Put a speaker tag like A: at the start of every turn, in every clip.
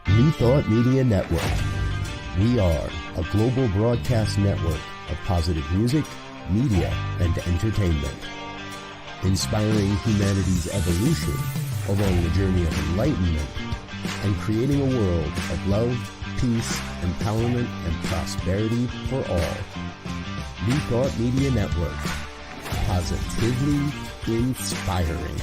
A: New Thought Media Network. We are a global broadcast network of positive music, media, and entertainment, inspiring humanity's evolution along the journey of enlightenment and creating a world of love, peace, empowerment, and prosperity for all. New Thought Media Network. Positively inspiring.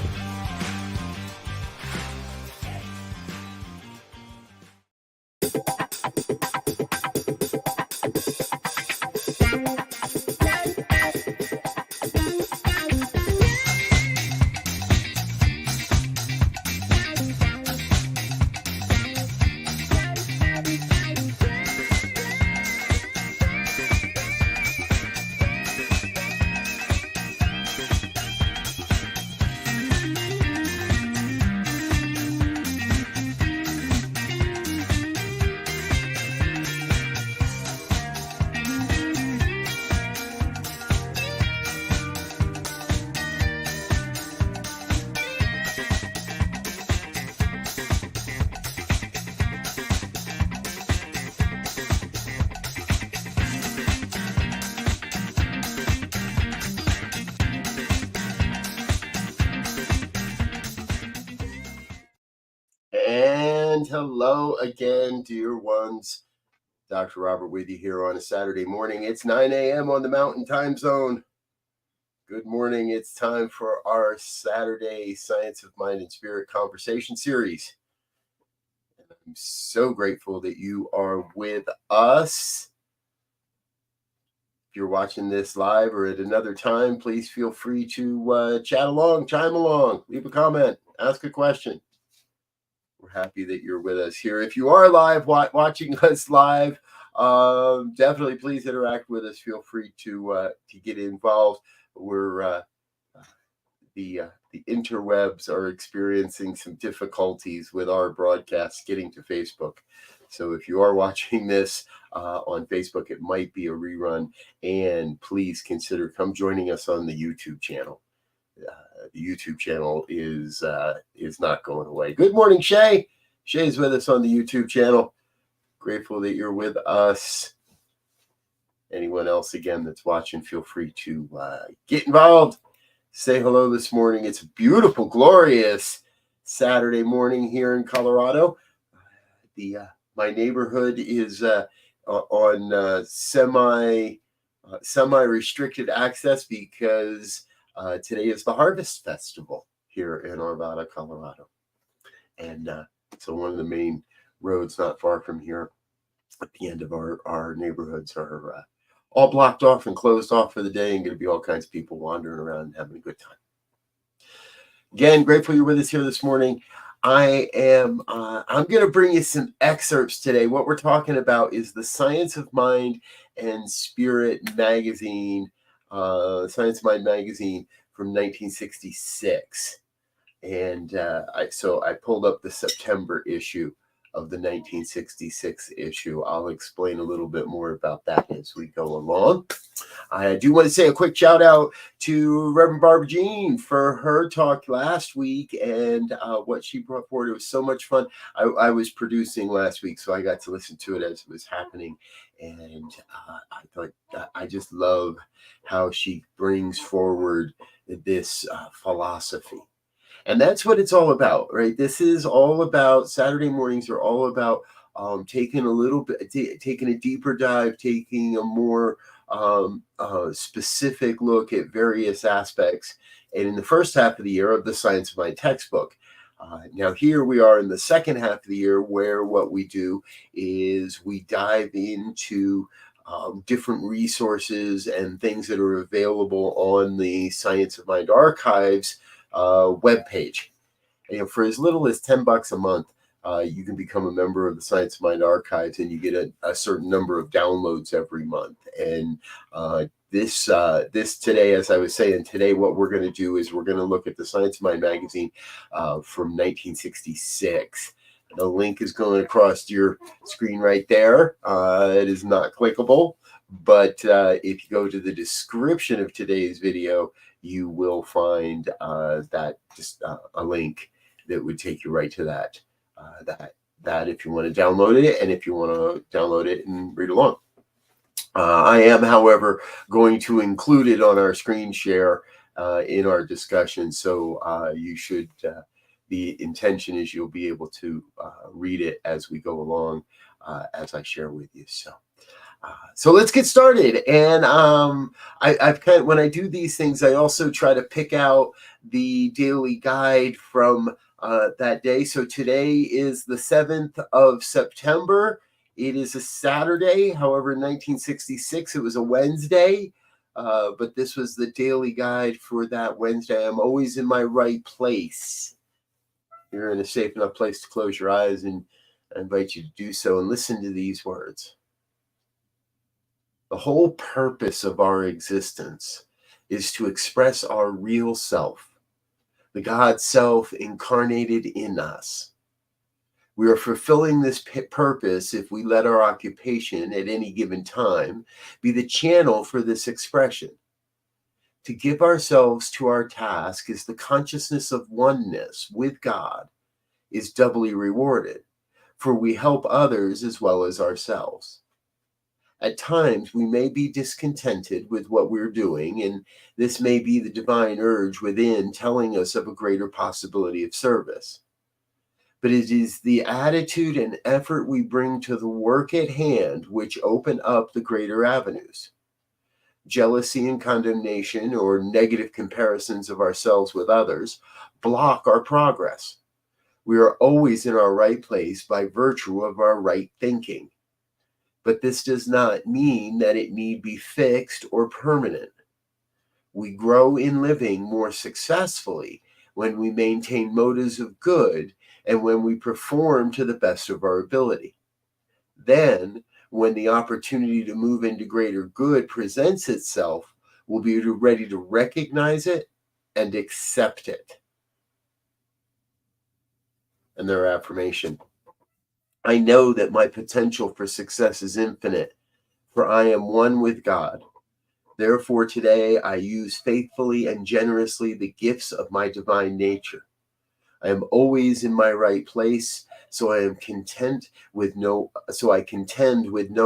B: And hello again, dear ones. Dr. Robert with you here on a Saturday morning. It's 9 a.m. on the Mountain Time Zone. Good morning. It's time for our Saturday Science of Mind and Spirit conversation series. And I'm so grateful that you are with us. If you're watching this live or at another time, please feel free to chat along, chime along, leave a comment, ask a question. We're happy that you're with us here. If you are live, watching us live, definitely please interact with us. Feel free to get involved. We're the interwebs are experiencing some difficulties with our broadcasts getting to Facebook. So if you are watching this on Facebook, it might be a rerun. And please consider come joining us on the YouTube channel. The YouTube channel is not going away. Good morning, Shay. Shay's with us on the YouTube channel. Grateful that you're with us. Anyone else, again, that's watching, feel free to get involved. Say hello this morning. It's a beautiful, glorious Saturday morning here in Colorado. My neighborhood is on semi-restricted access because today is the Harvest Festival here in Arvada, Colorado. And so one of the main roads not far from here at the end of our neighborhoods are all blocked off and closed off for the day, and going to be all kinds of people wandering around and having a good time. Again, grateful you're with us here this morning. I'm going to bring you some excerpts today. What we're talking about is the Science of Mind and Spirit magazine, Science of Mind magazine from 1966. And I pulled up the September issue of the 1966 issue. I'll explain a little bit more about that as we go along. I do want to say a quick shout out to Reverend Barbara Jean for her talk last week and what she brought forward. It was so much fun. I was producing last week, so I got to listen to it as it was happening. And I thought I just love how she brings forward this philosophy. And that's what it's all about, right? This is all about, Saturday mornings are all about taking a deeper dive, taking a more specific look at various aspects. And in the first half of the year of the Science of Mind textbook. Now here we are in the second half of the year where what we do is we dive into different resources and things that are available on the Science of Mind Archives webpage. For as little as $10 a month, you can become a member of the Science of Mind Archives, and you get a certain number of downloads every month. And this today, as I was saying, today what we're going to do is we're going to look at the Science of Mind magazine from 1966. The link is going across your screen right there. It is not clickable, but if you go to the description of today's video, you will find that just a link that would take you right to that that if you want to download it, and if you want to download it and read along. I am, however, going to include it on our screen share in our discussion. So you should, the intention is you'll be able to read it as we go along, as I share with you. So let's get started. And I've kind of, when I do these things, I also try to pick out the daily guide from that day. So today is the 7th of September. It is a Saturday. However, in 1966, it was a Wednesday. But this was the daily guide for that Wednesday. I'm always in my right place. You're in a safe enough place to close your eyes, and I invite you to do so and listen to these words. The whole purpose of our existence is to express our real self, the God self incarnated in us. We are fulfilling this purpose if we let our occupation at any given time be the channel for this expression. To give ourselves to our task is the consciousness of oneness with God is doubly rewarded, for we help others as well as ourselves. At times, we may be discontented with what we're doing, and this may be the divine urge within telling us of a greater possibility of service. But it is the attitude and effort we bring to the work at hand which open up the greater avenues. Jealousy and condemnation, or negative comparisons of ourselves with others, block our progress. We are always in our right place by virtue of our right thinking. But this does not mean that it need be fixed or permanent. We grow in living more successfully when we maintain motives of good and when we perform to the best of our ability. Then, when the opportunity to move into greater good presents itself, we'll be ready to recognize it and accept it. And their affirmation. I know that my potential for success is infinite, for I am one with God. Therefore, today I use faithfully and generously the gifts of my divine nature. I am always in my right place, so I contend with no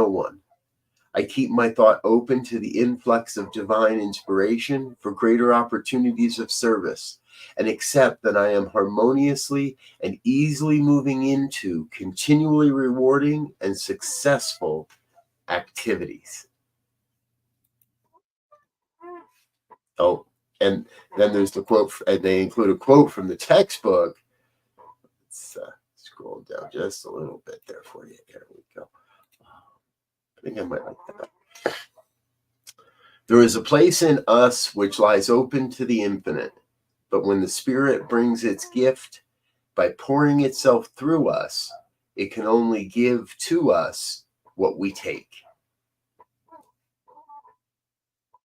B: one. I keep my thought open to the influx of divine inspiration for greater opportunities of service, and accept that I am harmoniously and easily moving into continually rewarding and successful activities. Oh, and then there's the quote, and they include a quote from the textbook. Let's scroll down just a little bit there for you. There we go. I think I might like that. There is a place in us which lies open to the infinite, but when the Spirit brings its gift by pouring itself through us, it can only give to us what we take.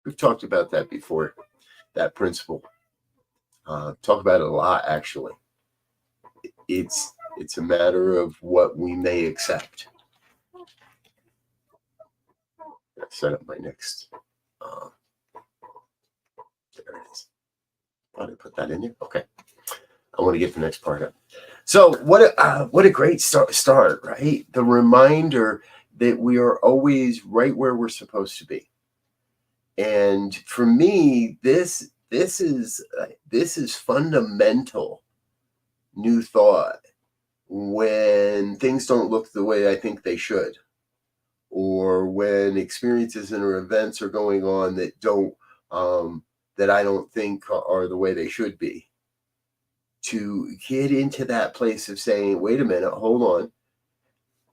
B: We've talked about that before, that principle. Talk about it a lot, actually. It's a matter of what we may accept. Set up my next. There it is. Thought I put that in there. Okay. I want to get the next part up. So what a great start, right? The reminder that we are always right where we're supposed to be. And for me, this is fundamental new thought when things don't look the way I think they should, or when experiences or events are going on that don't that I don't think are the way they should be. To get into that place of saying, wait a minute, hold on.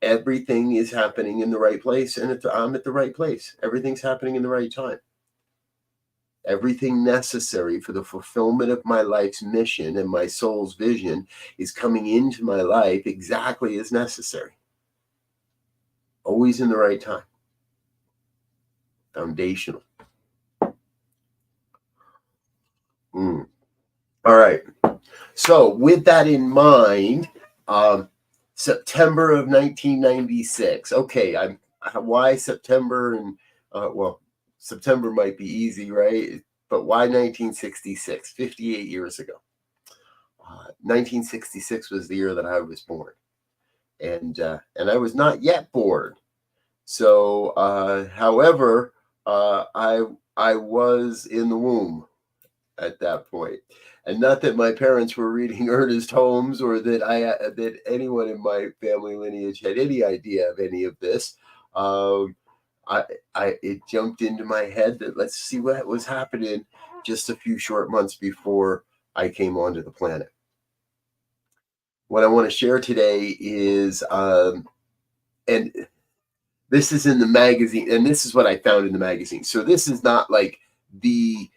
B: Everything is happening in the right place, and I'm at the right place. Everything's happening in the right time. Everything necessary for the fulfillment of my life's mission and my soul's vision is coming into my life exactly as necessary. Always in the right time. Foundational. All right. So with that in mind, September of 1996. Okay, why September? And well, September might be easy, right? But why 1966? 58 years ago. 1966 was the year that I was born. and I was not yet born. So, however, I was in the womb at that point, and not that my parents were reading Ernest Holmes or that anyone in my family lineage had any idea of any of this. Um, I, it jumped into my head that let's see what was happening just a few short months before I came onto the planet. What I want to share today is, and this is in the magazine, and this is what I found in the magazine. So this is not like the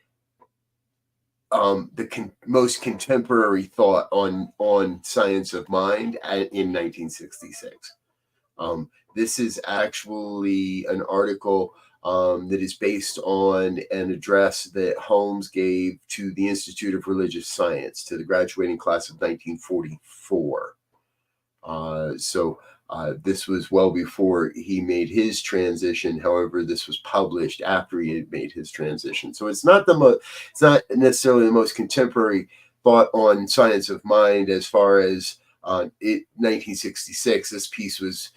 B: most contemporary thought on science of mind in 1966. This is actually an article that is based on an address that Holmes gave to the Institute of Religious Science, to the graduating class of 1944. This was well before he made his transition. However, this was published after he had made his transition. So it's not it's not necessarily the most contemporary thought on science of mind as far as 1966. This piece was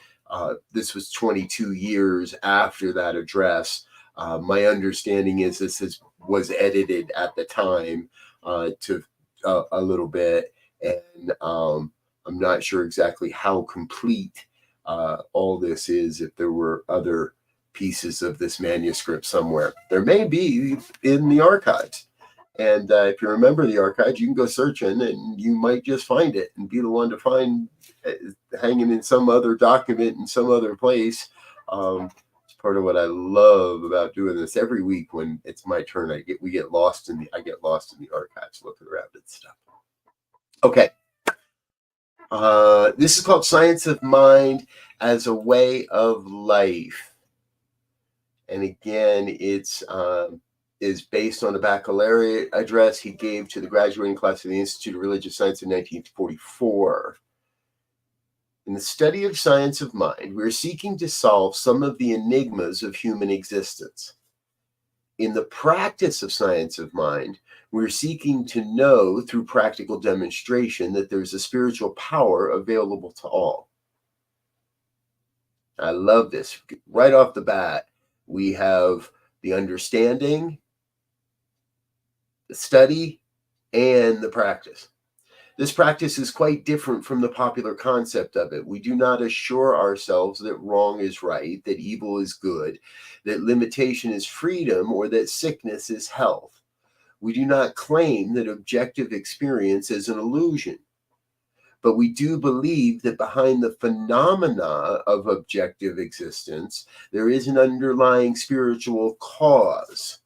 B: this was 22 years after that address. My understanding is was edited at the time to a little bit, and I'm not sure exactly how complete all this is, if there were other pieces of this manuscript somewhere. There may be in the archives. And if you remember the archives, you can go searching and you might just find it and be the one to find hanging in some other document in some other place. It's part of what I love about doing this every week. When it's my turn, I get lost in the archives looking around and stuff. Okay. This is called Science of Mind as a Way of Life. And again, it's is based on the baccalaureate address he gave to the graduating class of the Institute of Religious Science in 1944. In the study of science of mind, we're seeking to solve some of the enigmas of human existence. In the practice of science of mind, we're seeking to know through practical demonstration that there's a spiritual power available to all. I love this. Right off the bat, we have the understanding, the study, and the practice. This practice is quite different from the popular concept of it. We do not assure ourselves that wrong is right, that evil is good, that limitation is freedom, or that sickness is health. We do not claim that objective experience is an illusion, but we do believe that behind the phenomena of objective existence, there is an underlying spiritual cause,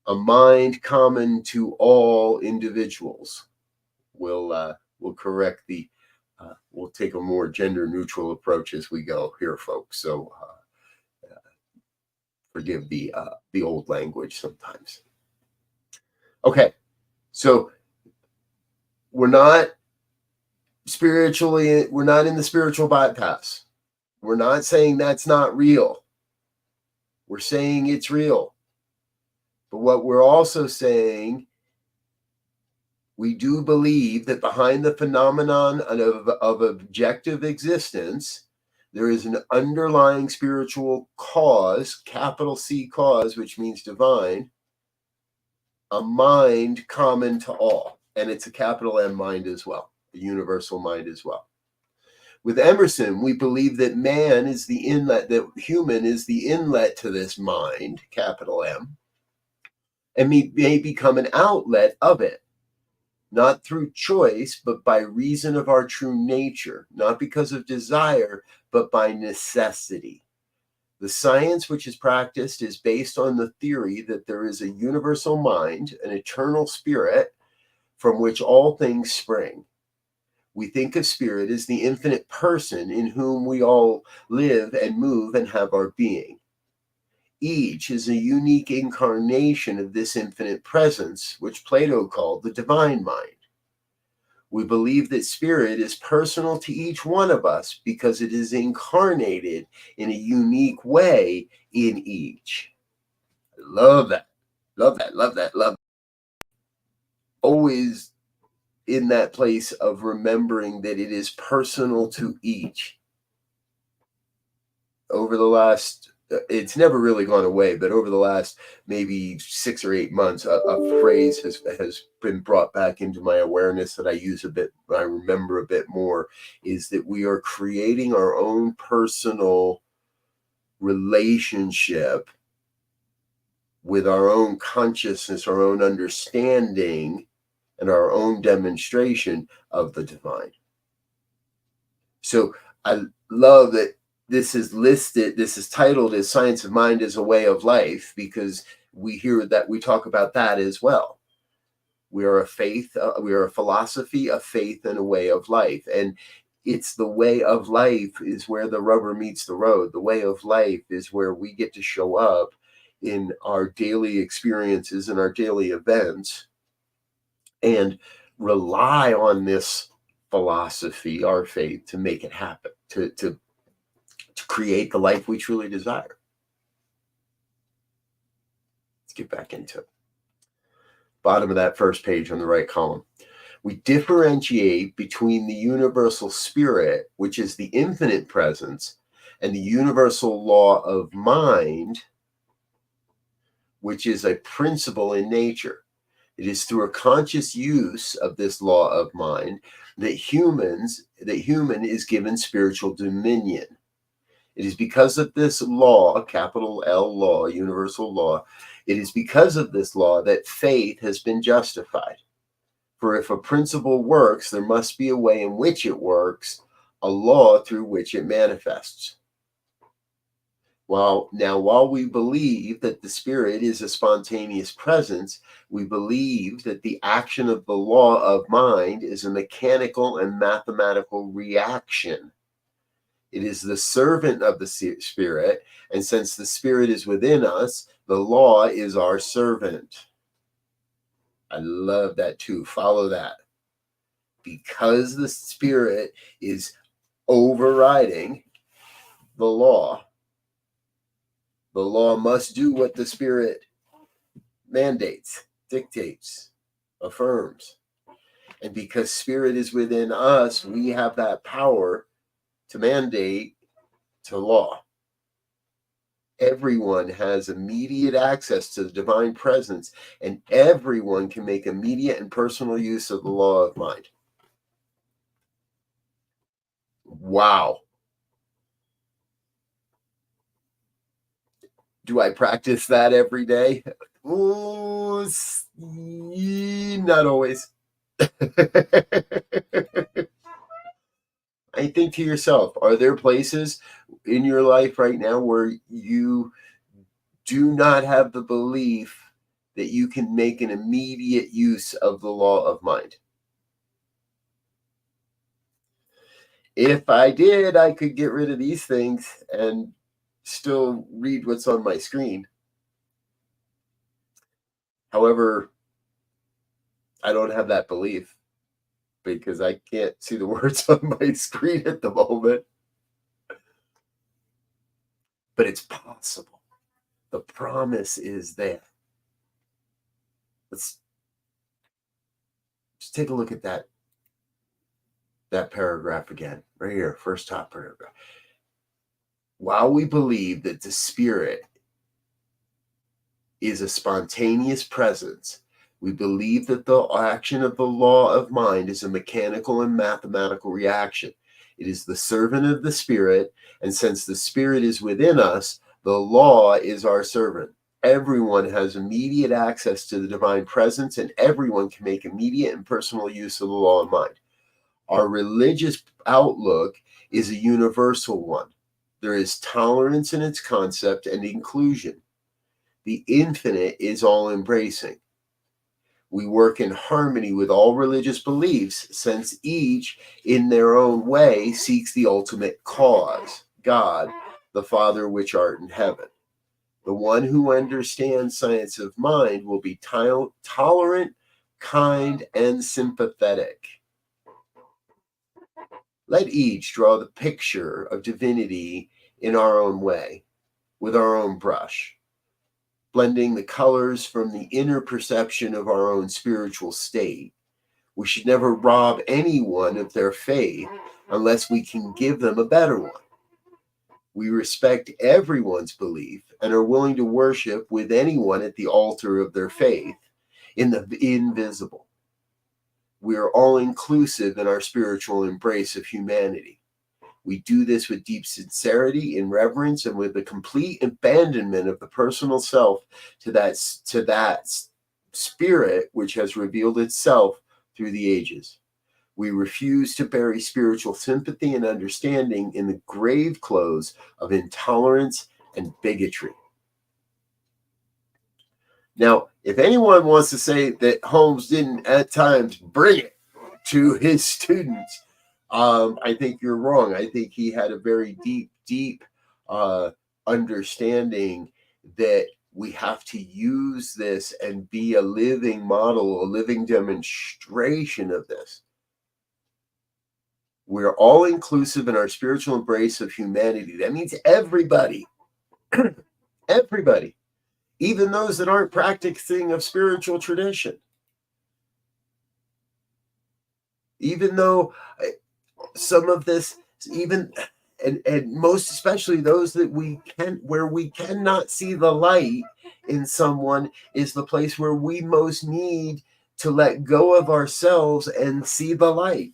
B: a mind common to all individuals. We'll correct we'll take a more gender neutral approach as we go here, folks. So forgive the old language sometimes. Okay, so we're not in the spiritual bypass. We're not saying that's not real. We're saying it's real. But what we're also saying, we do believe that behind the phenomenon of objective existence, there is an underlying spiritual cause, capital C cause, which means divine, a mind common to all. And it's a capital M mind as well, a universal mind as well. With Emerson, we believe that man is the inlet, that human is the inlet to this mind, capital M, and may become an outlet of it, not through choice, but by reason of our true nature, not because of desire, but by necessity. The science which is practiced is based on the theory that there is a universal mind, an eternal spirit, from which all things spring. We think of spirit as the infinite person in whom we all live and move and have our being. Each is a unique incarnation of this infinite presence, which Plato called the divine mind. We believe that spirit is personal to each one of us because it is incarnated in a unique way in each. Love that. Love that. Love that. Love that. Always in that place of remembering that it is personal to each. Over the last, it's never really gone away, but over the last maybe 6 or 8 months, a phrase has been brought back into my awareness that I use a bit, I remember a bit more, is that we are creating our own personal relationship with our own consciousness, our own understanding, and our own demonstration of the divine. So I love that this is listed, this is titled as Science of Mind as a Way of Life, because we hear that, we talk about that as well. We are a faith, we are a philosophy, a faith, and a way of life. And it's the way of life is where the rubber meets the road. The way of life is where we get to show up in our daily experiences and our daily events and rely on this philosophy, our faith, to make it happen, to create the life we truly desire. Let's get back into it. Bottom of that first page on the right column. We differentiate between the universal spirit, which is the infinite presence, and the universal law of mind, which is a principle in nature. It is through a conscious use of this law of mind that human is given spiritual dominion. It is because of this law, capital L law, universal law, it is because of this law that faith has been justified. For if a principle works, there must be a way in which it works, a law through which it manifests. While we believe that the spirit is a spontaneous presence, we believe that the action of the law of mind is a mechanical and mathematical reaction. It is the servant of the spirit, and since the spirit is within us, the law is our servant. I love that too. Follow that. Because the spirit is overriding the law must do what the spirit mandates, dictates, affirms. And because spirit is within us, we have that power to mandate, to law. Everyone has immediate access to the divine presence, and everyone can make immediate and personal use of the law of mind. Wow. Do I practice that every day? Ooh, not always. I think to yourself, are there places in your life right now where you do not have the belief that you can make an immediate use of the law of mind? If I did, I could get rid of these things and still read what's on my screen. However, I don't have that belief because I can't see the words on my screen at the moment. But it's possible. The promise is there. Let's just take a look at that paragraph again, right here, first top paragraph. While we believe that the spirit is a spontaneous presence, we believe that the action of the law of mind is a mechanical and mathematical reaction. It is the servant of the spirit, and since the spirit is within us, the law is our servant. Everyone has immediate access to the divine presence, and everyone can make immediate and personal use of the law of mind. Our religious outlook is a universal one. There is tolerance in its concept and inclusion. The infinite is all-embracing. We work in harmony with all religious beliefs, since each, in their own way, seeks the ultimate cause, God, the Father which art in heaven. The one who understands science of mind will be tolerant, kind, and sympathetic. Let each draw the picture of divinity in our own way, with our own brush, blending the colors from the inner perception of our own spiritual state We should never rob anyone of their faith unless we can give them a better one. We respect everyone's belief and are willing to worship with anyone at the altar of their faith in the invisible. We are all inclusive in our spiritual embrace of humanity. We do this with deep sincerity, in reverence, and with the complete abandonment of the personal self to that spirit which has revealed itself through the ages. We refuse to bury spiritual sympathy and understanding in the grave clothes of intolerance and bigotry. Now, if anyone wants to say that Holmes didn't at times bring it to his students, I think you're wrong. I think he had a very deep understanding that we have to use this and be a living model, a living demonstration of this. We're all inclusive in our spiritual embrace of humanity. That means everybody, everybody, even those that aren't practicing of spiritual tradition. Even though some of this, even and most especially those that where we cannot see the light in someone, is the place where we most need to let go of ourselves and see the light.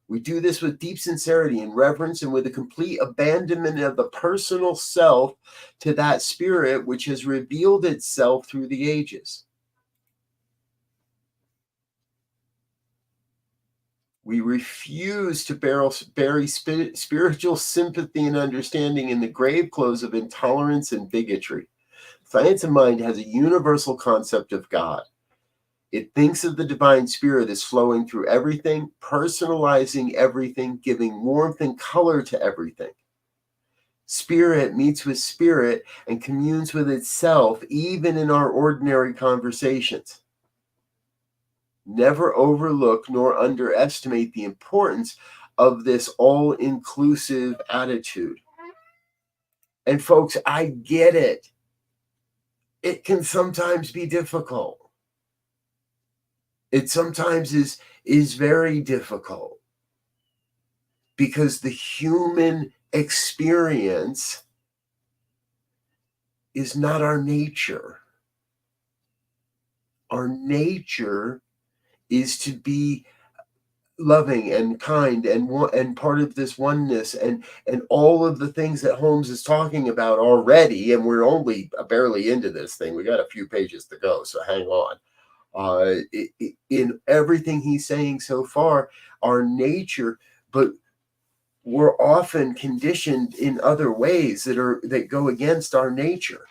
B: We do this with deep sincerity and reverence, and with a complete abandonment of the personal self to that spirit which has revealed itself through the ages. We refuse to bury spiritual sympathy and understanding in the grave clothes of intolerance and bigotry. Science of Mind has a universal concept of God. It thinks of the divine spirit as flowing through everything, personalizing everything, giving warmth and color to everything. Spirit meets with spirit and communes with itself, even in our ordinary conversations. Never overlook nor underestimate the importance of this all-inclusive attitude. And folks, I get it. It can sometimes be difficult. It sometimes is very difficult, because the human experience is not our nature. Our nature is to be loving and kind and part of this oneness and all of the things that Holmes is talking about already. And we're only barely into this thing. We got a few pages to go, so hang on. In everything he's saying so far, our nature, but we're often conditioned in other ways that go against our nature.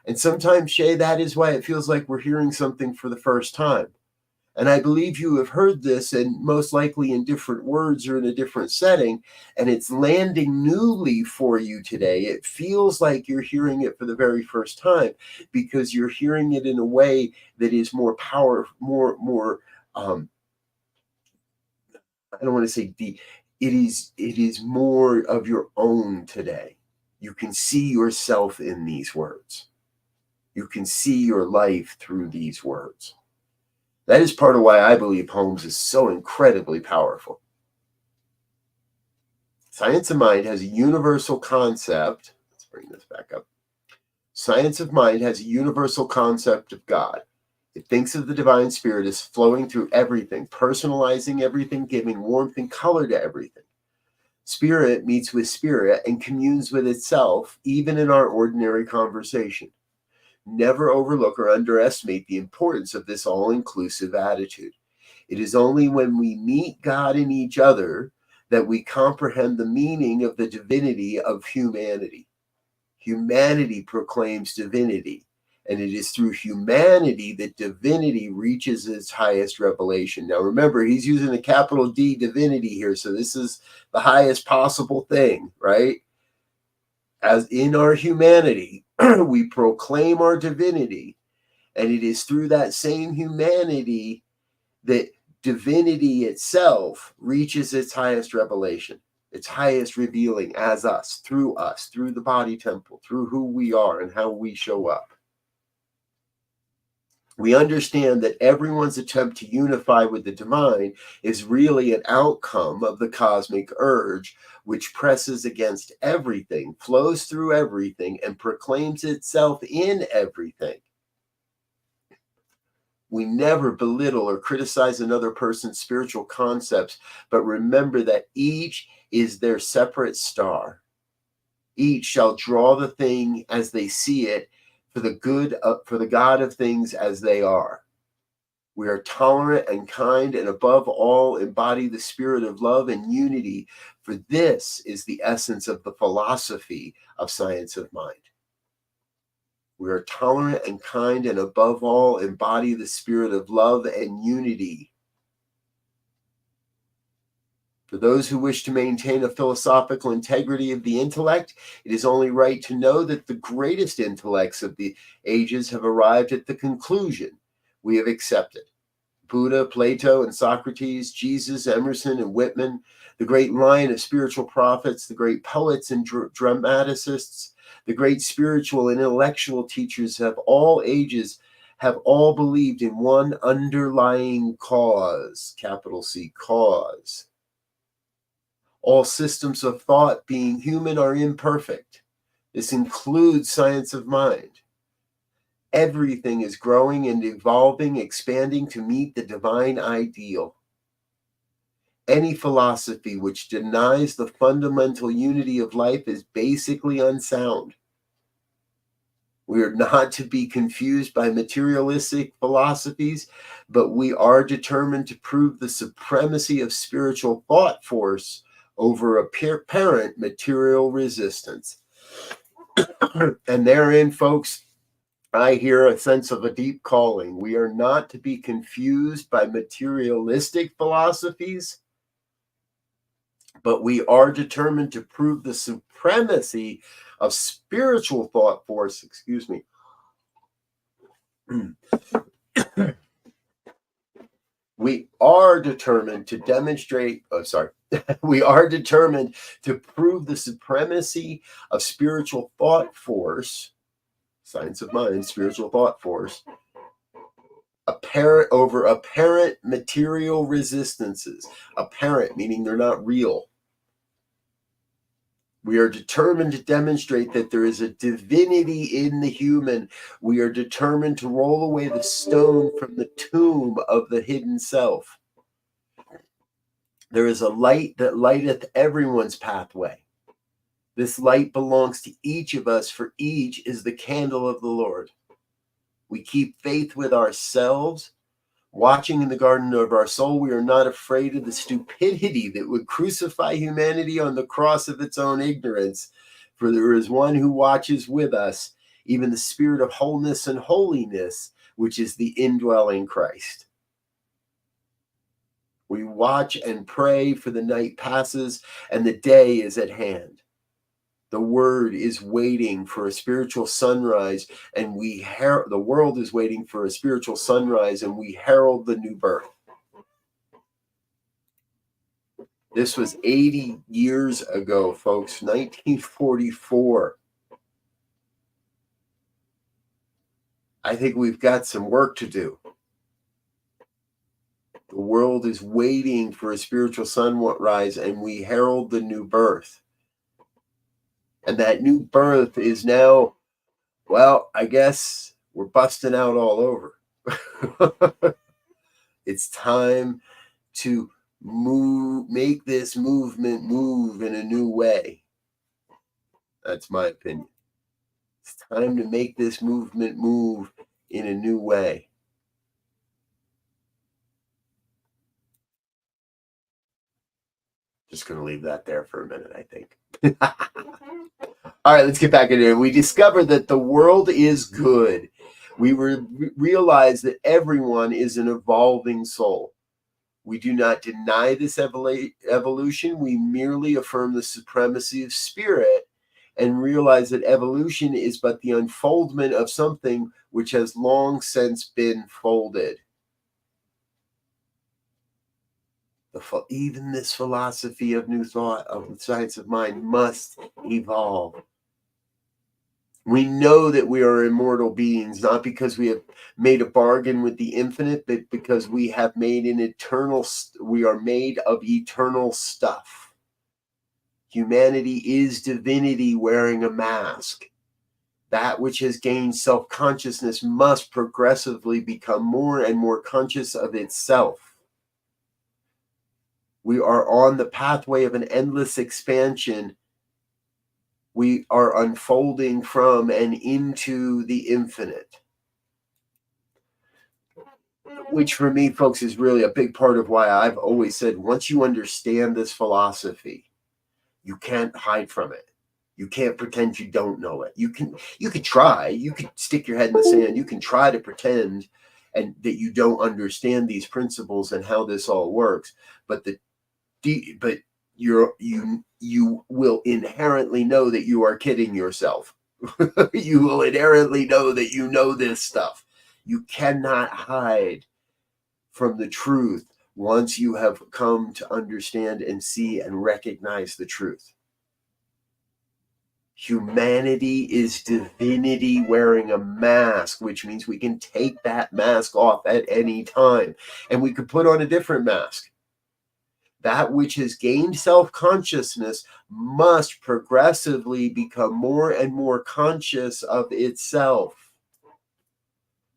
B: And sometimes, Shay, that is why it feels like we're hearing something for the first time. And I believe you have heard this, and most likely in different words or in a different setting, and it's landing newly for you today. It feels like you're hearing it for the very first time, because you're hearing it in a way that is more powerful, more I don't want to say deep. It is more of your own today. You can see yourself in these words. You can see your life through these words. That is part of why I believe Holmes is so incredibly powerful. Science of Mind has a universal concept. Let's bring this back up. Science of Mind has a universal concept of God. It thinks of the divine spirit as flowing through everything, personalizing everything, giving warmth and color to everything. Spirit meets with spirit and communes with itself, even in our ordinary conversation. Never overlook or underestimate the importance of this all-inclusive attitude. It is only when we meet God in each other that we comprehend the meaning of the divinity of humanity. Humanity proclaims divinity, and it is through humanity that divinity reaches its highest revelation. Now remember, he's using a capital D, divinity, here, so this is the highest possible thing, right? As in our humanity, we proclaim our divinity, and it is through that same humanity that divinity itself reaches its highest revelation, its highest revealing as us, through the body temple, through who we are and how we show up. We understand that everyone's attempt to unify with the divine is really an outcome of the cosmic urge, which presses against everything, flows through everything, and proclaims itself in everything. We never belittle or criticize another person's spiritual concepts, but remember that each is their separate star. Each shall draw the thing as they see it, for the God of things as they are. We are tolerant and kind, and above all embody the spirit of love and unity, for this is the essence of the philosophy of science of mind. We are tolerant and kind, and above all embody the spirit of love and unity. For those who wish to maintain a philosophical integrity of the intellect, it is only right to know that the greatest intellects of the ages have arrived at the conclusion we have accepted. Buddha, Plato, and Socrates, Jesus, Emerson, and Whitman, the great line of spiritual prophets, the great poets and dramaticists, the great spiritual and intellectual teachers of all ages have all believed in one underlying cause, capital C, cause. All systems of thought, being human, are imperfect. This includes science of mind. Everything is growing and evolving, expanding to meet the divine ideal. Any philosophy which denies the fundamental unity of life is basically unsound. We are not to be confused by materialistic philosophies, but we are determined to prove the supremacy of spiritual thought force over apparent material resistance. And therein, folks, I hear a sense of a deep calling. We are not to be confused by materialistic philosophies, but we are determined to prove the supremacy of spiritual thought force. Excuse me. We are determined to demonstrate, we are determined to prove the supremacy of spiritual thought force, science of mind, spiritual thought force, over apparent material resistances. Apparent meaning they're not real. We are determined to demonstrate that there is a divinity in the human. We are determined to roll away the stone from the tomb of the hidden self. There is a light that lighteth everyone's pathway. This light belongs to each of us, for each is the candle of the Lord. We keep faith with ourselves. Watching in the garden of our soul, we are not afraid of the stupidity that would crucify humanity on the cross of its own ignorance. For there is one who watches with us, even the spirit of wholeness and holiness, which is the indwelling Christ. We watch and pray, for the night passes and the day is at hand. The word is waiting for a spiritual sunrise, and the world is waiting for a spiritual sunrise, and we herald the new birth. This was 80 years ago, folks, 1944. I think we've got some work to do. The world is waiting for a spiritual sunrise, and we herald the new birth. And that new birth is now, well, I guess we're busting out all over. It's time to make this movement move in a new way. That's my opinion. It's time to make this movement move in a new way. Just going to leave that there for a minute, I think. All right, let's get back into it. We discover that the world is good. We realize that everyone is an evolving soul. We do not deny this evolution. We merely affirm the supremacy of spirit and realize that evolution is but the unfoldment of something which has long since been folded. Even this philosophy of new thought, of the science of mind, must evolve. We know that we are immortal beings, not because we have made a bargain with the infinite, but because we have made we are made of eternal stuff. Humanity is divinity wearing a mask. That which has gained self-consciousness must progressively become more and more conscious of itself. We are on the pathway of an endless expansion. We are unfolding from and into the infinite. Which for me, folks, is really a big part of why I've always said, once you understand this philosophy, you can't hide from it. You can't pretend you don't know it. You can try, you can stick your head in the sand, you can try to pretend and that you don't understand these principles and how this all works, but you will inherently know that you are kidding yourself. You will inherently know that you know this stuff. You cannot hide from the truth once you have come to understand and see and recognize the truth. Humanity is divinity wearing a mask, which means we can take that mask off at any time, and we could put on a different mask. That which has gained self-consciousness must progressively become more and more conscious of itself,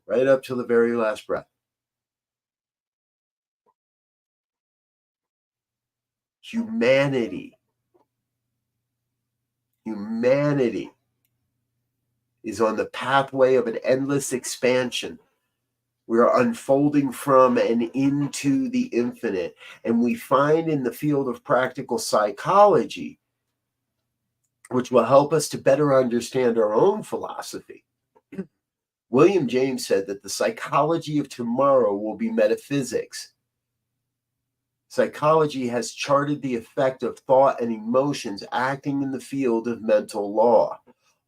B: right up to the very last breath. Humanity is on the pathway of an endless expansion. We are unfolding from and into the infinite. And we find in the field of practical psychology, which will help us to better understand our own philosophy. William James said that the psychology of tomorrow will be metaphysics. Psychology has charted the effect of thought and emotions acting in the field of mental law.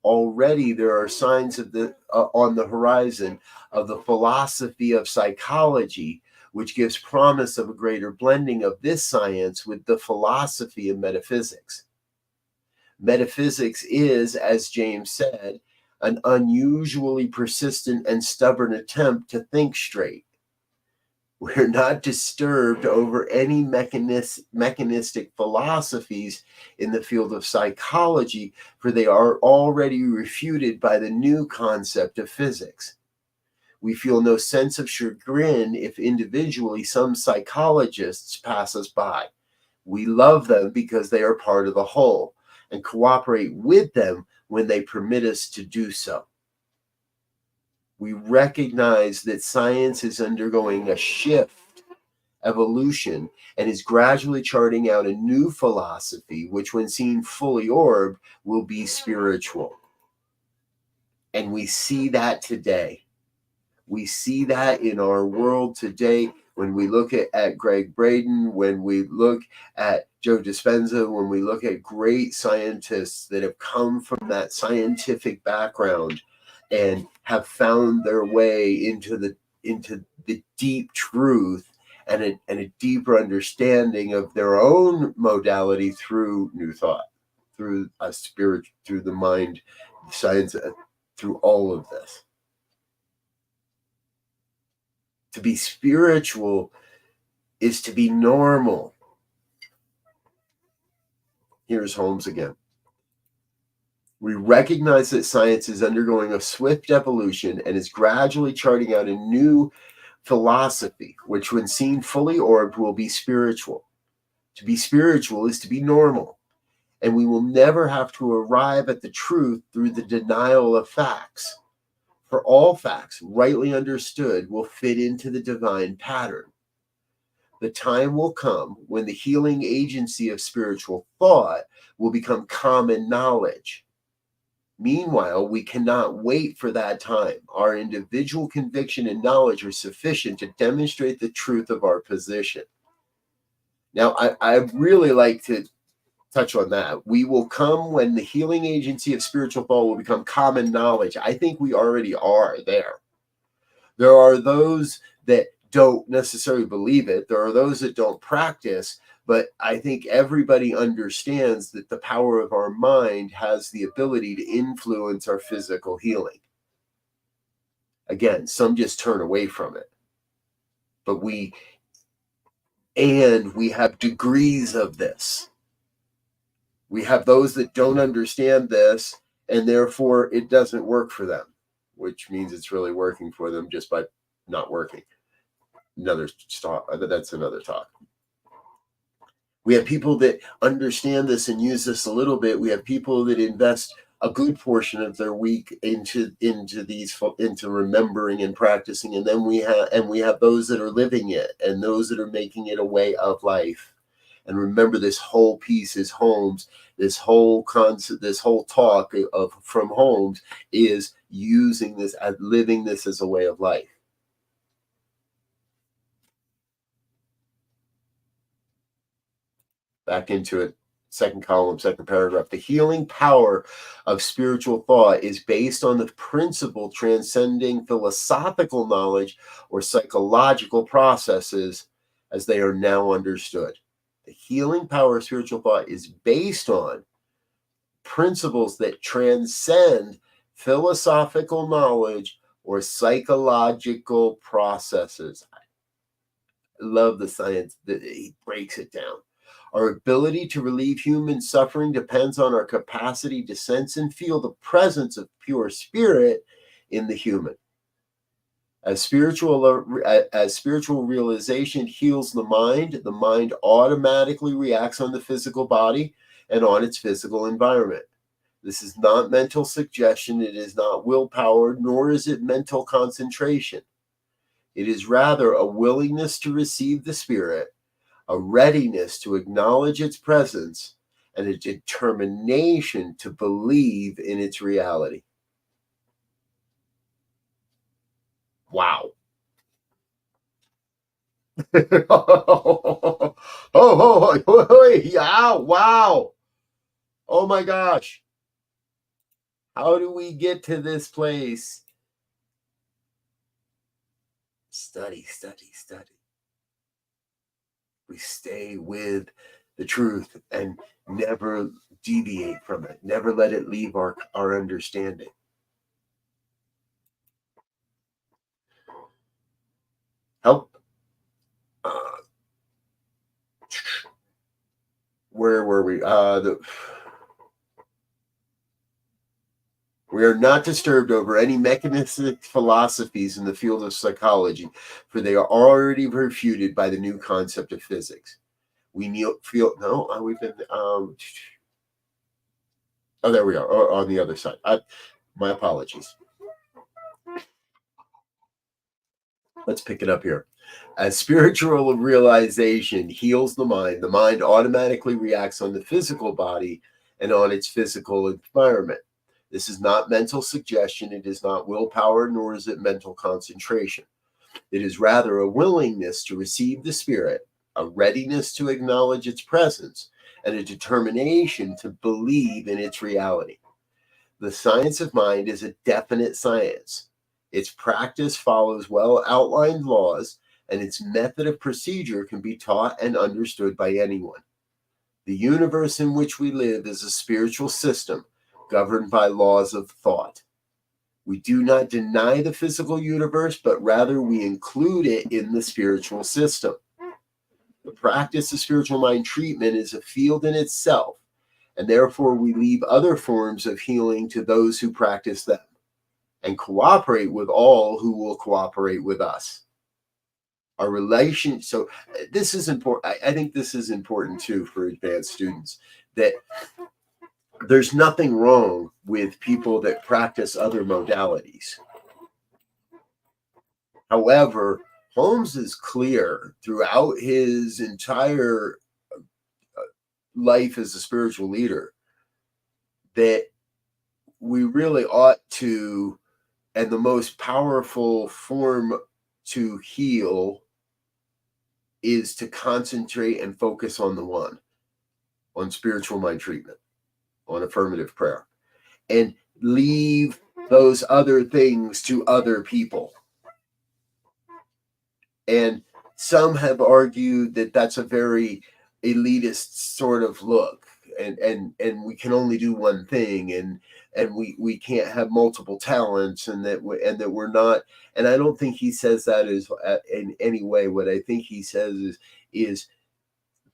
B: Already there are signs of on the horizon of the philosophy of psychology, which gives promise of a greater blending of this science with the philosophy of metaphysics. Metaphysics is, as James said, an unusually persistent and stubborn attempt to think straight. We're not disturbed over any mechanistic philosophies in the field of psychology, for they are already refuted by the new concept of physics. We feel no sense of chagrin if individually some psychologists pass us by. We love them because they are part of the whole and cooperate with them when they permit us to do so. We recognize that science is undergoing a shift, evolution, and is gradually charting out a new philosophy, which when seen fully orbed, will be spiritual. And we see that today. We see that in our world today when we look at Greg Braden, when we look at Joe Dispenza, when we look at great scientists that have come from that scientific background and have found their way into the deep truth and a deeper understanding of their own modality through new thought, through a spirit, through the mind, science, through all of this. To be spiritual is to be normal. Here's Holmes again. We recognize that science is undergoing a swift evolution and is gradually charting out a new philosophy, which when seen fully orbed will be spiritual. To be spiritual is to be normal, and we will never have to arrive at the truth through the denial of facts. For all facts, rightly understood, will fit into the divine pattern. The time will come when the healing agency of spiritual thought will become common knowledge. Meanwhile, we cannot wait for that time. Our individual conviction and knowledge are sufficient to demonstrate the truth of our position. Now, I really like to touch on that. We will come when the healing agency of spiritual thought will become common knowledge. I think we already are there. There are those that don't necessarily believe it. There are those that don't practice, But I think everybody understands that the power of our mind has the ability to influence our physical healing. Again, some just turn away from it. But we have degrees of this. We have those that don't understand this, and therefore it doesn't work for them, which means it's really working for them just by not working. That's another talk. We have people that understand this and use this a little bit. We have people that invest a good portion of their week into remembering and practicing, and then we have those that are living it and those that are making it a way of life. And remember, this whole piece is Holmes. This whole concept, this whole talk from Holmes is using this as living this as a way of life. Back into it, second column, second paragraph. The healing power of spiritual thought is based on the principle transcending philosophical knowledge or psychological processes as they are now understood. The healing power of spiritual thought is based on principles that transcend philosophical knowledge or psychological processes. I love the science that he breaks it down. Our ability to relieve human suffering depends on our capacity to sense and feel the presence of pure spirit in the human. As spiritual realization heals the mind automatically reacts on the physical body and on its physical environment. This is not mental suggestion. It is not willpower, nor is it mental concentration. It is rather a willingness to receive the spirit, a readiness to acknowledge its presence, and a determination to believe in its reality. Wow. Yeah, wow. Oh my gosh. How do we get to this place? Study, study, study. We stay with the truth and never deviate from it. Never let it leave our understanding. Help. Where were we? We are not disturbed over any mechanistic philosophies in the field of psychology, for they are already refuted by the new concept of physics. We've been. Oh, there we are. On the other side. My apologies. Let's pick it up here. As spiritual realization heals the mind automatically reacts on the physical body and on its physical environment. This is not mental suggestion. It is not willpower, nor is it mental concentration. It is rather a willingness to receive the spirit, a readiness to acknowledge its presence, and a determination to believe in its reality. The science of mind is a definite science. Its practice follows well-outlined laws, and its method of procedure can be taught and understood by anyone. The universe in which we live is a spiritual system governed by laws of thought. We do not deny the physical universe, but rather we include it in the spiritual system. The practice of spiritual mind treatment is a field in itself, and therefore we leave other forms of healing to those who practice them, and cooperate with all who will cooperate with us. Our relation. So this is important. I think this is important too for advanced students, that there's nothing wrong with people that practice other modalities. However, Holmes is clear throughout his entire life as a spiritual leader that we really ought to, and the most powerful form to heal is to concentrate and focus on the one, on spiritual mind treatment, on affirmative prayer, and leave those other things to other people. And some have argued that that's a very elitist sort of look, and we can only do one thing, and we can't have multiple talents, and that we're not. And I don't think he says that is in any way. What I think he says is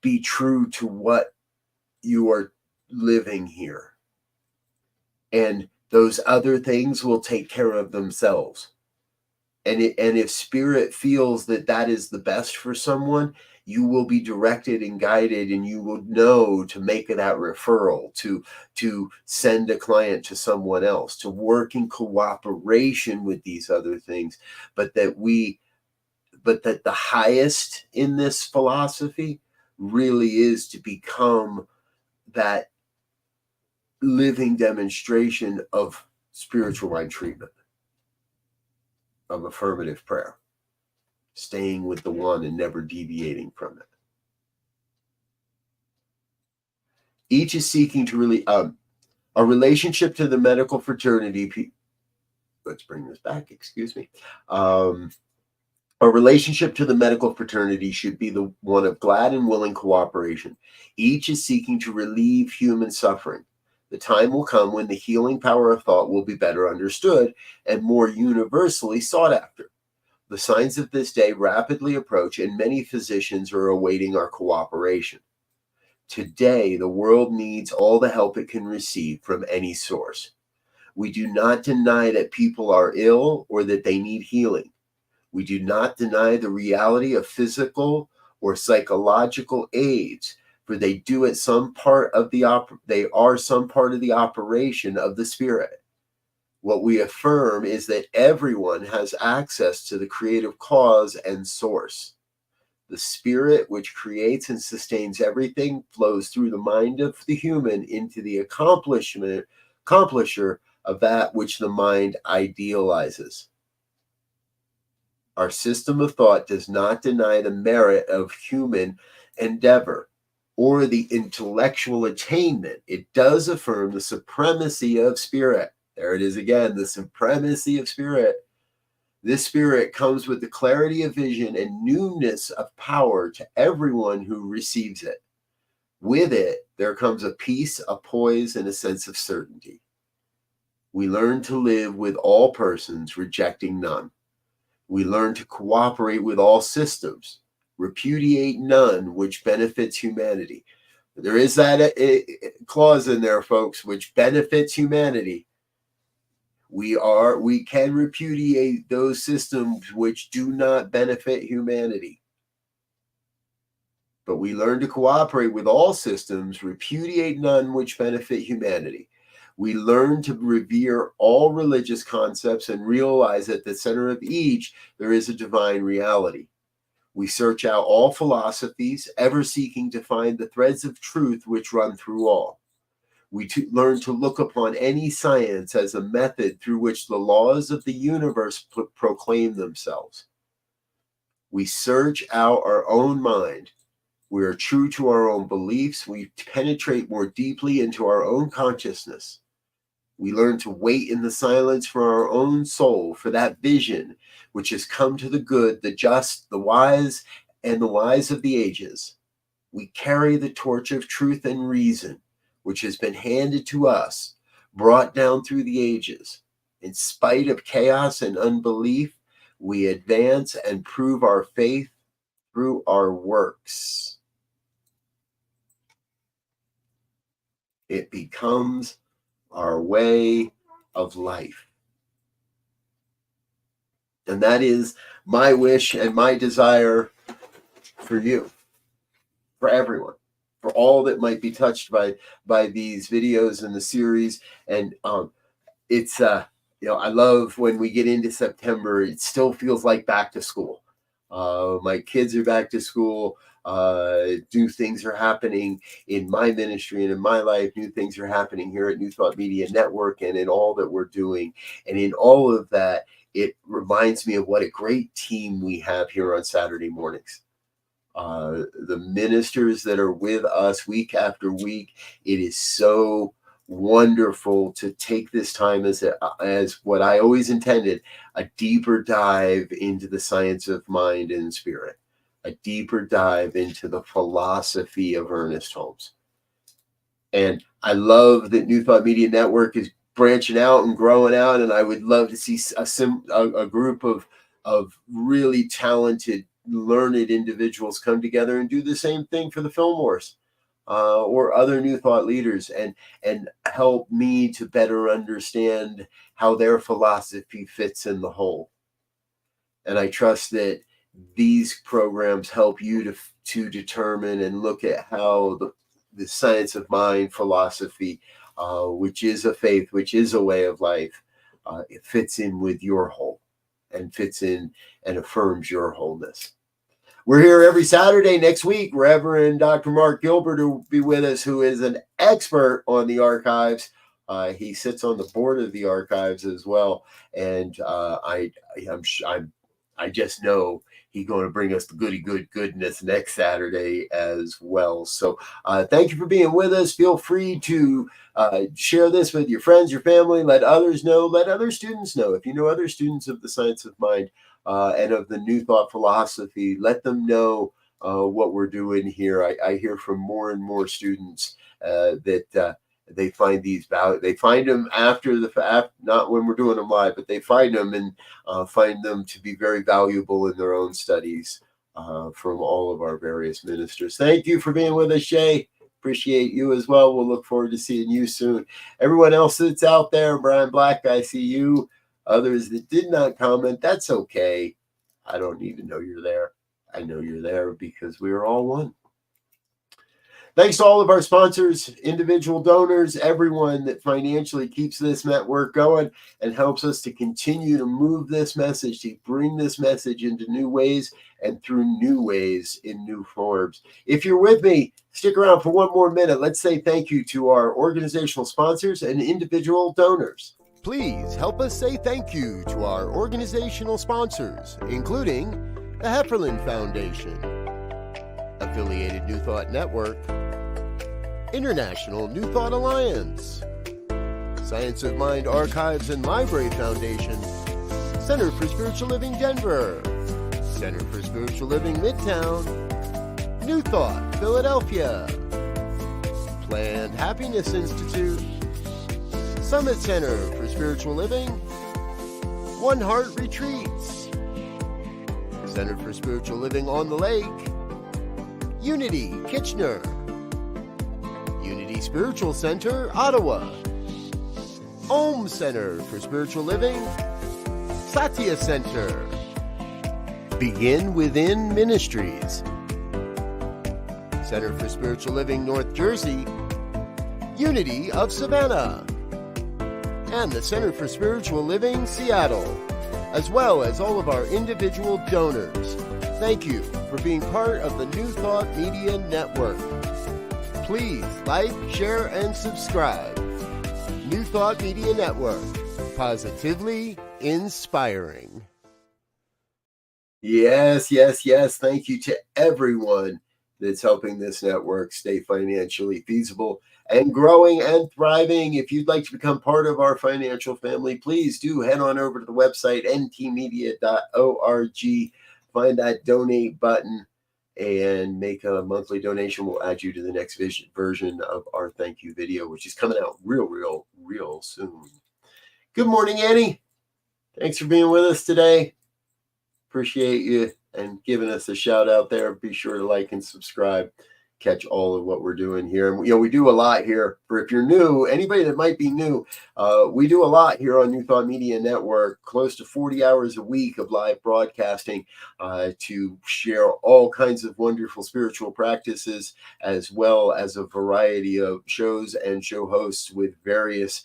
B: be true to what you are living here, and those other things will take care of themselves. And if spirit feels that that is the best for someone, you will be directed and guided, and you will know to make that referral, to send a client to someone else, to work in cooperation with these other things. But that the highest in this philosophy really is to become that living demonstration of spiritual mind treatment, of affirmative prayer, staying with the one and never deviating from it. Each is seeking to really a relationship to the medical fraternity. Let's bring this back. Excuse me. A relationship to the medical fraternity should be the one of glad and willing cooperation. Each is seeking to relieve human suffering. The time will come when the healing power of thought will be better understood and more universally sought after. The signs of this day rapidly approach, and many physicians are awaiting our cooperation. Today, the world needs all the help it can receive from any source. We do not deny that people are ill or that they need healing. We do not deny the reality of physical or psychological aids, for they do at some part of they are some part of the operation of the spirit. What we affirm is that everyone has access to the creative cause and source. The spirit which creates and sustains everything flows through the mind of the human into the accomplisher of that which the mind idealizes. Our system of thought does not deny the merit of human endeavor or the intellectual attainment. It does affirm the supremacy of spirit. There it is again, the supremacy of spirit. This spirit comes with the clarity of vision and newness of power to everyone who receives it. With it, there comes a peace, a poise, and a sense of certainty. We learn to live with all persons, rejecting none. We learn to cooperate with all systems, repudiate none which benefits humanity. There is that clause in there, folks, which benefits humanity. We can repudiate those systems which do not benefit humanity. But we learn to cooperate with all systems, repudiate none which benefit humanity. We learn to revere all religious concepts and realize at the center of each there is a divine reality. We search out all philosophies, ever seeking to find the threads of truth which run through all. We learn to look upon any science as a method through which the laws of the universe proclaim themselves. We search out our own mind. We are true to our own beliefs. We penetrate more deeply into our own consciousness. We learn to wait in the silence for our own soul, for that vision which has come to the good, the just, the wise, and the wise of the ages. We carry the torch of truth and reason, which has been handed to us, brought down through the ages. In spite of chaos and unbelief, we advance and prove our faith through our works. It becomes our way of life. And that is my wish and my desire for you, for everyone, for all that might be touched by these videos and the series. And it's I love when we get into September, it still feels like back to school. My kids are back to school. New things are happening in my ministry and in my life. New things are happening here at New Thought Media Network and in all that we're doing. And in all of that, it reminds me of what a great team we have here on Saturday mornings. The ministers that are with us week after week. It is so wonderful to take this time as what I always intended, a deeper dive into the science of mind and spirit. a deeper dive into the philosophy of Ernest Holmes. And I love that New Thought Media Network is branching out and growing out, and I would love to see a group of really talented, learned individuals come together and do the same thing for the Fillmores or other New Thought leaders, and help me to better understand how their philosophy fits in the whole. And I trust that these programs help you to determine and look at how the science of mind philosophy, which is a faith, which is a way of life, it fits in with your whole and fits in and affirms your wholeness. We're here every Saturday. Next week, Reverend Dr. Mark Gilbert will be with us, who is an expert on the archives. He sits on the board of the archives as well. And I just know he's going to bring us the goodness next Saturday as well. So thank you for being with us. Feel free to share this with your friends, your family, let others know, let other students know. If you know other students of the science of mind and of the New Thought philosophy, let them know what we're doing here. I hear from more and more students that they find these they find them after the fact, not when we're doing them live, but they find them and find them to be very valuable in their own studies from all of our various ministers. Thank you for being with us, Shay. Appreciate you as well. We'll look forward to seeing you soon. Everyone else that's out there, Brian Black, I see you. Others that did not comment, that's okay. I don't even know you're there. I know you're there because we are all one. Thanks to all of our sponsors, individual donors, everyone that financially keeps this network going and helps us to continue to move this message, to bring this message into new ways and through new ways in new forms. If you're with me, stick around for one more minute. Let's say thank you to our organizational sponsors and individual donors. Please help us say thank you to our organizational sponsors, including the Hefferland Foundation, Affiliated New Thought Network, International New Thought Alliance, Science of Mind Archives and Library Foundation, Center for Spiritual Living Denver, Center for Spiritual Living Midtown, New Thought Philadelphia, Planned Happiness Institute, Summit Center for Spiritual Living, One Heart Retreats, Center for Spiritual Living on the Lake, Unity Kitchener, Unity Spiritual Center Ottawa, Om Center for Spiritual Living, Satya Center, Begin Within Ministries, Center for Spiritual Living North Jersey, Unity of Savannah, and the Center for Spiritual Living Seattle, as well as all of our individual donors. Thank you for being part of the New Thought Media Network. Please like, share, and subscribe. New Thought Media Network, positively inspiring. Yes. Thank you to everyone that's helping this network stay financially feasible and growing and thriving. If you'd like to become part of our financial family, please do head on over to the website, ntmedia.org. Find that donate button and make a monthly donation. We'll add you to the next version of our thank you video, which is coming out real soon. Good morning, Annie. Thanks for being with us today. Appreciate you and giving us a shout out there. Be sure to like and subscribe. Catch all of what we're doing here. And we do a lot here. For if you're new, anybody that might be new, we do a lot here on New Thought Media Network, close to 40 hours a week of live broadcasting to share all kinds of wonderful spiritual practices, as well as a variety of shows and show hosts with various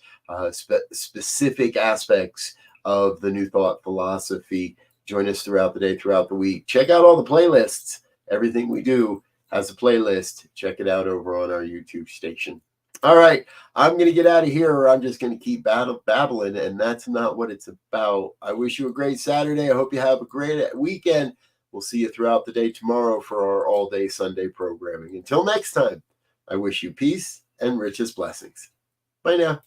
B: specific aspects of the New Thought philosophy. Join us throughout the day, throughout the week. Check out all the playlists. Everything we do has a playlist. Check it out over on our YouTube station. All right, I'm going to get out of here, or I'm just going to keep babbling, and that's not what it's about. I wish you a great Saturday. I hope you have a great weekend. We'll see you throughout the day tomorrow for our all-day Sunday programming. Until next time, I wish you peace and richest blessings. Bye now.